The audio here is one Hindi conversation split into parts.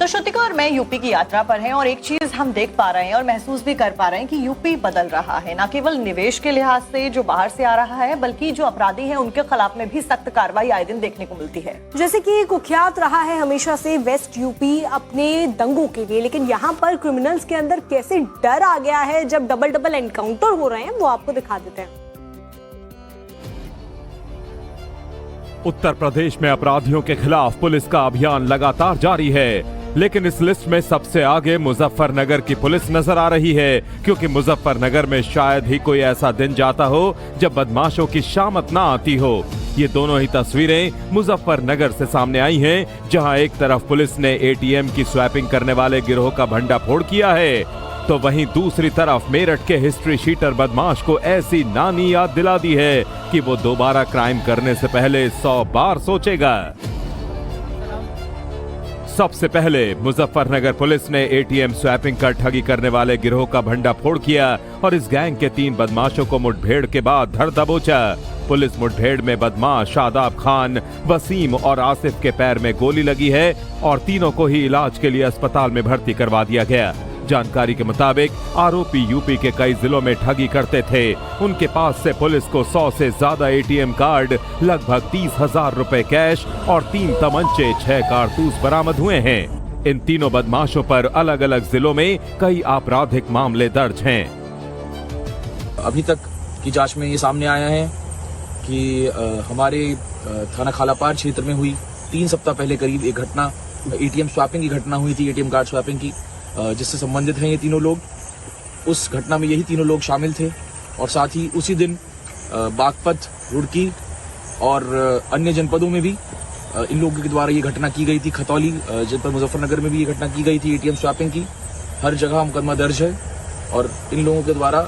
तो श्रुतिका और मैं यूपी की यात्रा पर हैं और एक चीज हम देख पा रहे हैं और महसूस भी कर पा रहे हैं कि यूपी बदल रहा है। न केवल निवेश के लिहाज से जो बाहर से आ रहा है, बल्कि जो अपराधी हैं उनके खिलाफ में भी सख्त कार्रवाई आए दिन देखने को मिलती है। जैसे कि कुख्यात रहा है हमेशा से वेस्ट यूपी अपने दंगों के लिए, लेकिन यहाँ पर क्रिमिनल्स के अंदर कैसे डर आ गया है जब डबल एनकाउंटर हो रहे हैं, वो आपको दिखा देते हैं। उत्तर प्रदेश में अपराधियों के खिलाफ पुलिस का अभियान लगातार जारी है, लेकिन इस लिस्ट में सबसे आगे मुजफ्फरनगर की पुलिस नजर आ रही है, क्योंकि मुजफ्फरनगर में शायद ही कोई ऐसा दिन जाता हो जब बदमाशों की शामत ना आती हो। ये दोनों ही तस्वीरें मुजफ्फरनगर से सामने आई हैं, जहां एक तरफ पुलिस ने एटीएम की स्वैपिंग करने वाले गिरोह का भंडाफोड़ किया है, तो वहीं दूसरी तरफ मेरठ के हिस्ट्री शीटर बदमाश को ऐसी नानी याद दिला दी है कि वो दोबारा क्राइम करने से पहले 100 बार सोचेगा। सबसे पहले मुजफ्फरनगर पुलिस ने एटीएम स्वैपिंग कर ठगी करने वाले गिरोह का भंडाफोड़ किया और इस गैंग के 3 बदमाशों को मुठभेड़ के बाद धर दबोचा। पुलिस मुठभेड़ में बदमाश शादाब खान, वसीम और आसिफ के पैर में गोली लगी है और तीनों को ही इलाज के लिए अस्पताल में भर्ती करवा दिया गया। जानकारी के मुताबिक आरोपी यूपी के कई जिलों में ठगी करते थे। उनके पास से पुलिस को 100 से ज्यादा एटीएम कार्ड, लगभग 30,000 रुपए कैश और 3 तमंचे, 6 कारतूस बरामद हुए हैं। इन तीनों बदमाशों पर अलग अलग जिलों में कई आपराधिक मामले दर्ज हैं। अभी तक की जांच में ये सामने आया है कि हमारे थाना खालापार क्षेत्र में हुई 3 सप्ताह पहले करीब एक घटना, एटीएम स्वैपिंग की घटना हुई थी, एटीएम कार्ड स्वैपिंग की, जिससे संबंधित हैं ये तीनों लोग। उस घटना में यही तीनों लोग शामिल थे और साथ ही उसी दिन बागपत, रुड़की और अन्य जनपदों में भी इन लोगों के द्वारा ये घटना की गई थी। खतौली जनपद मुजफ्फरनगर में भी ये घटना की गई थी एटीएम स्वैपिंग की। हर जगह मुकदमा दर्ज है और इन लोगों के द्वारा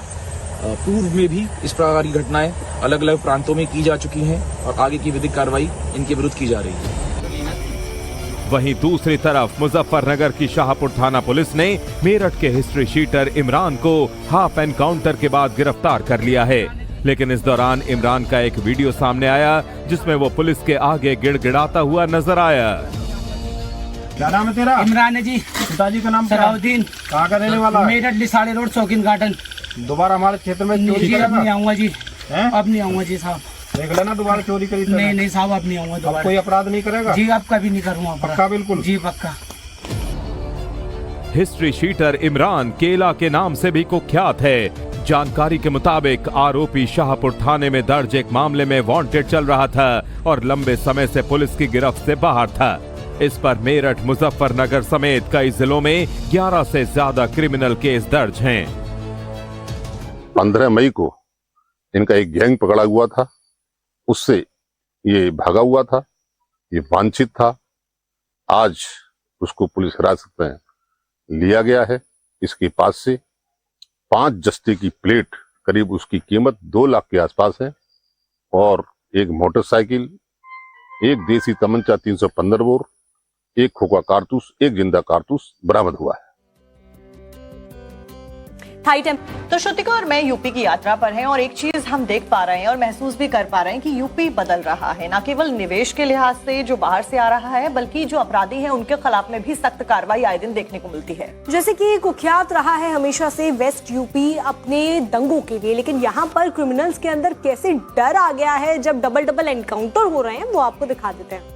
पूर्व में भी इस प्रकार की घटनाएं अलग अलग प्रांतों में की जा चुकी हैं और आगे की विधिक कार्रवाई इनके विरुद्ध की जा रही है। वहीं दूसरी तरफ मुजफ्फरनगर की शाहपुर थाना पुलिस ने मेरठ के हिस्ट्री शीटर इमरान को हाफ एनकाउंटर के बाद गिरफ्तार कर लिया है, लेकिन इस दौरान इमरान का एक वीडियो सामने आया जिसमें वो पुलिस के आगे गिड़गिड़ाता हुआ नजर आया। क्या नाम है तेरा? इमरान है जी। पिताजी का नाम? सलाउद्दीन। कहाँ का रहने वाला? मेरठ लिसाड़े रोड, शौकीन गार्डन। दोबारा हमारे क्षेत्र में चोरी अब नहीं आऊंगा जी। है? अब नहीं आऊंगा जी साहब। देख लेना दोबारा चोरी करी। नहीं साहब, अब नहीं आऊंगा दोबारा। कोई अपराध नहीं करेगा जी? अब कभी नहीं करूँगा। पक्का? बिल्कुल जी पक्का। हिस्ट्री शीटर इमरान केला के नाम से भी कुख्यात है। जानकारी के मुताबिक आरोपी शाहपुर थाने में दर्ज एक मामले में वांटेड चल रहा था और लंबे समय से पुलिस की गिरफ्त से बाहर था। इस पर मेरठ, मुजफ्फरनगर समेत कई जिलों में 11 से ज्यादा क्रिमिनल केस दर्ज हैं। 15 मई को इनका एक गैंग पकड़ा हुआ था, उससे ये भागा हुआ था, ये वांछित था। आज उसको पुलिस हिरासत में लिया गया है। इसके पास से 5 जस्ते की प्लेट, करीब उसकी कीमत 2 लाख के आसपास है, और एक मोटरसाइकिल, एक देसी तमंचा 315 बोर, एक खोखा कारतूस, एक जिंदा कारतूस बरामद हुआ है। तो श्रुतिका और मैं यूपी की यात्रा पर हैं और एक चीज हम देख पा रहे हैं और महसूस भी कर पा रहे हैं कि यूपी बदल रहा है। न केवल निवेश के लिहाज से जो बाहर से आ रहा है, बल्कि जो अपराधी हैं उनके खिलाफ में भी सख्त कार्रवाई आए दिन देखने को मिलती है। जैसे कि कुख्यात रहा है हमेशा से वेस्ट यूपी अपने दंगों के लिए, लेकिन यहाँ पर क्रिमिनल्स के अंदर कैसे डर आ गया है जब डबल एनकाउंटर हो रहे हैं, वो आपको दिखा देते हैं।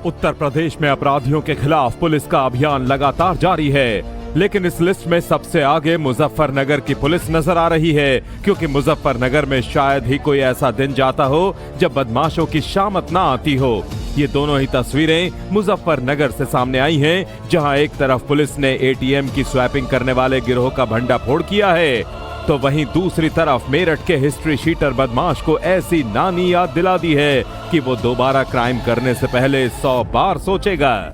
उत्तर प्रदेश में अपराधियों के खिलाफ पुलिस का अभियान लगातार जारी है, लेकिन इस लिस्ट में सबसे आगे मुजफ्फरनगर की पुलिस नजर आ रही है, क्योंकि मुजफ्फरनगर में शायद ही कोई ऐसा दिन जाता हो जब बदमाशों की शामत ना आती हो। ये दोनों ही तस्वीरें मुजफ्फरनगर से सामने आई हैं, जहां एक तरफ पुलिस ने एटीएम की स्वैपिंग करने वाले गिरोह का भंडाफोड़ किया है, तो वहीं दूसरी तरफ मेरठ के हिस्ट्री शीटर बदमाश को ऐसी नानी याद दिला दी है कि वो दोबारा क्राइम करने से पहले 100 बार सोचेगा।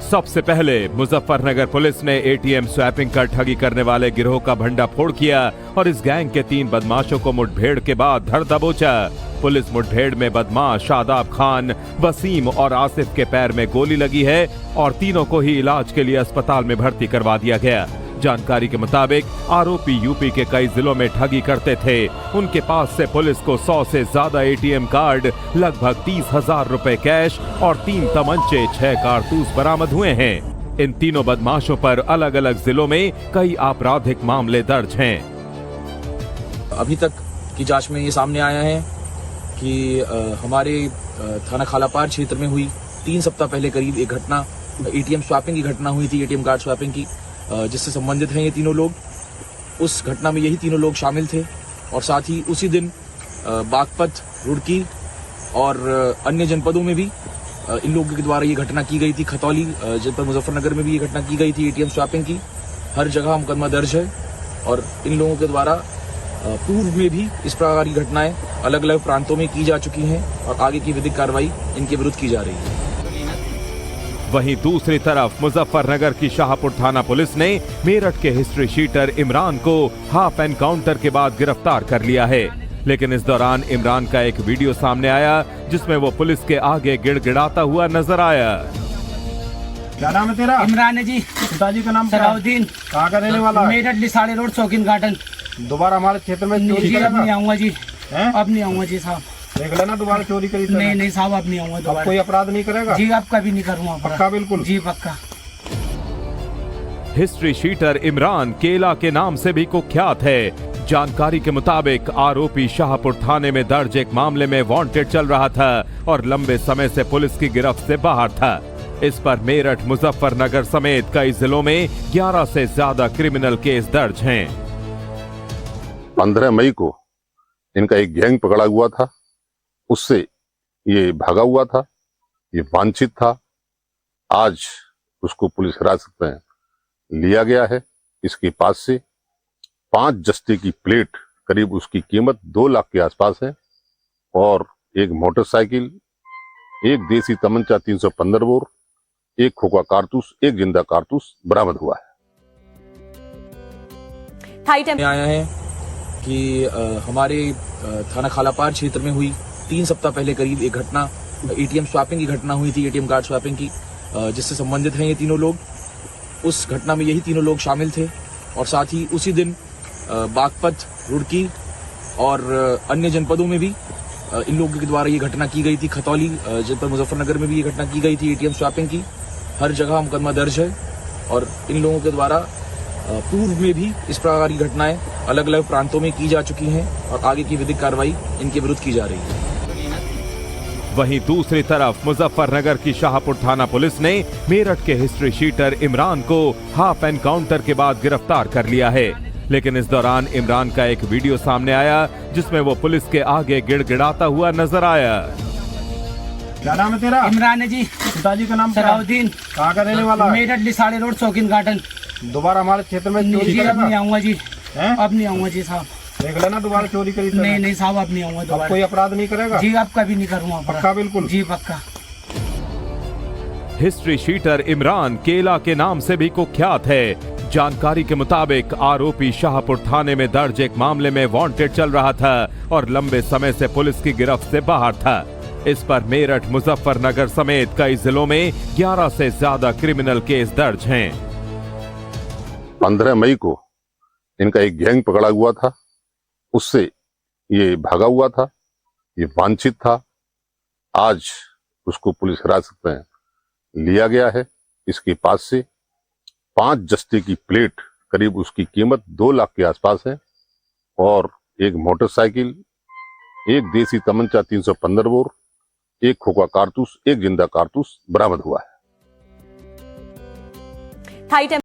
सबसे पहले मुजफ्फरनगर पुलिस ने एटीएम स्वैपिंग कर ठगी करने वाले गिरोह का भंडाफोड़ किया और इस गैंग के 3 बदमाशों को मुठभेड़ के बाद धर दबोचा। पुलिस मुठभेड़ में बदमाश शादाब खान, वसीम और आसिफ के पैर में गोली लगी है और तीनों को ही इलाज के लिए अस्पताल में भर्ती करवा दिया गया। जानकारी के मुताबिक आरोपी यूपी के कई जिलों में ठगी करते थे। उनके पास से पुलिस को 100 से ज्यादा एटीएम कार्ड, लगभग 30,000 रुपए कैश और 3 तमंचे, 6 कारतूस बरामद हुए हैं। इन तीनों बदमाशों पर अलग अलग जिलों में कई आपराधिक मामले दर्ज हैं। अभी तक की जांच में ये सामने आया है कि हमारे थाना खालापार क्षेत्र में हुई 3 सप्ताह पहले करीब एक घटना, एटीएम स्वैपिंग की घटना हुई थी, एटीएम कार्ड स्वैपिंग की, जिससे संबंधित हैं ये तीनों लोग। उस घटना में यही तीनों लोग शामिल थे और साथ ही उसी दिन बागपत, रुड़की और अन्य जनपदों में भी इन लोगों के द्वारा ये घटना की गई थी। खतौली जनपद मुजफ्फरनगर में भी ये घटना की गई थी एटीएम स्वैपिंग की। हर जगह मुकदमा दर्ज है और इन लोगों के द्वारा पूर्व में भी इस प्रकार की घटनाएं अलग अलग प्रांतों में की जा चुकी हैं और आगे की विधिक कार्रवाई इनके विरुद्ध की जा रही है। वहीं दूसरी तरफ मुजफ्फरनगर की शाहपुर थाना पुलिस ने मेरठ के हिस्ट्री शीटर इमरान को हाफ एनकाउंटर के बाद गिरफ्तार कर लिया है। लेकिन इस दौरान इमरान का एक वीडियो सामने आया जिसमें वो पुलिस के आगे गिड़गिड़ाता हुआ नजर आया। क्या नाम है तेरा? इमरान है जी। पिताजी का नाम क्या है? सलाउद्दीन। कहाँ का रहने वाला है? मेरठ लिसाड़े रोड, शौकीन गार्डन। दोबारा हमारे क्षेत्र में चोरी जी अब नहीं करेगा? आऊंगा जी। हैं? अब नहीं आऊंगा जी साहब। देख लेना दोबारा चोरी करी तो। नहीं नहीं साहब, अब नहीं आऊंगा अब दोबारा। कोई अपराध नहीं करेगा? जी अब कभी नहीं करूँगा। पक्का? बिल्कुल जी पक्का। हिस्ट्री शीटर इमरान केला के नाम से भी कुख्यात है। जानकारी के मुताबिक आरोपी शाहपुर थाने में दर्ज एक मामले में वांटेड चल रहा था और लंबे समय से पुलिस की गिरफ्त से बाहर था। इस पर मेरठ, मुजफ्फरनगर समेत कई जिलों में 11 से ज्यादा क्रिमिनल केस दर्ज हैं। 15 मई को इनका एक गैंग पकड़ा हुआ था, उससे ये भागा हुआ था, ये वांछित था। आज उसको पुलिस हिरासत में लिया गया है। इसके पास से 5 जस्ते की प्लेट, करीब उसकी कीमत 2 लाख के आसपास है, और एक मोटरसाइकिल, एक देसी तमंचा 315 बोर, एक खोखा कारतूस, एक जिंदा कारतूस बरामद हुआ है। आया है कि हमारे थाना खालापार क्षेत्र में हुई 3 सप्ताह पहले करीब एक घटना, एटीएम स्वैपिंग की घटना हुई थी, एटीएम कार्ड स्वैपिंग की, जिससे संबंधित हैं ये तीनों लोग। उस घटना में यही तीनों लोग शामिल थे और साथ ही उसी दिन बागपत, रुड़की और अन्य जनपदों में भी इन लोगों के द्वारा ये घटना की गई थी। खतौली जनपद मुजफ्फरनगर में भी ये घटना की गई थी एटीएम स्वैपिंग की। हर जगह मुकदमा दर्ज है और इन लोगों के द्वारा पूर्व में भी इस प्रकार की घटनाएं अलग अलग प्रांतों में की जा चुकी हैं और आगे की विधिक कार्रवाई इनके विरुद्ध की जा रही है। वहीं दूसरी तरफ मुजफ्फरनगर की शाहपुर थाना पुलिस ने मेरठ के हिस्ट्री शीटर इमरान को हाफ एनकाउंटर के बाद गिरफ्तार कर लिया है। लेकिन इस दौरान इमरान का एक वीडियो सामने आया जिसमें वो पुलिस के आगे गिड़गिड़ाता हुआ नजर आया। क्या नाम है तेरा? इमरान है जी। पिताजी का नाम क्या है? सलाउद्दीन। कहाँ का रहने वाला है? मेरठ लिसाड़े रोड, शौकीन गार्डन। दोबारा हमारे क्षेत्र में चोरी जी अब नहीं करेगा? आऊंगा जी। हैं? अब नहीं आऊंगा जी साहब। देख लेना दोबारा चोरी करी तो। नहीं नहीं साहब, अब नहीं आऊंगा अब दोबारा। कोई अपराध नहीं करेगा? जी अब कभी नहीं करूँगा। पक्का? बिल्कुल जी पक्का। हिस्ट्री शीटर इमरान केला के नाम से भी कुख्यात है। जानकारी के मुताबिक आरोपी शाहपुर थाने में दर्ज एक मामले में वांटेड चल रहा था और लंबे समय से पुलिस की गिरफ्त से बाहर था। इस पर मेरठ, मुजफ्फरनगर समेत कई जिलों में 11 से ज्यादा क्रिमिनल केस दर्ज हैं। 15 मई को इनका एक गैंग पकड़ा हुआ था, उससे ये भागा हुआ था, ये वांछित था। आज उसको पुलिस हिरासत में लिया गया है। इसके पास से 5 जस्ते की प्लेट, करीब उसकी कीमत 2 लाख के आसपास है, और एक मोटरसाइकिल, एक देसी तमंचा 315 बोर, एक खोखा कारतूस, एक जिंदा कारतूस बरामद हुआ है।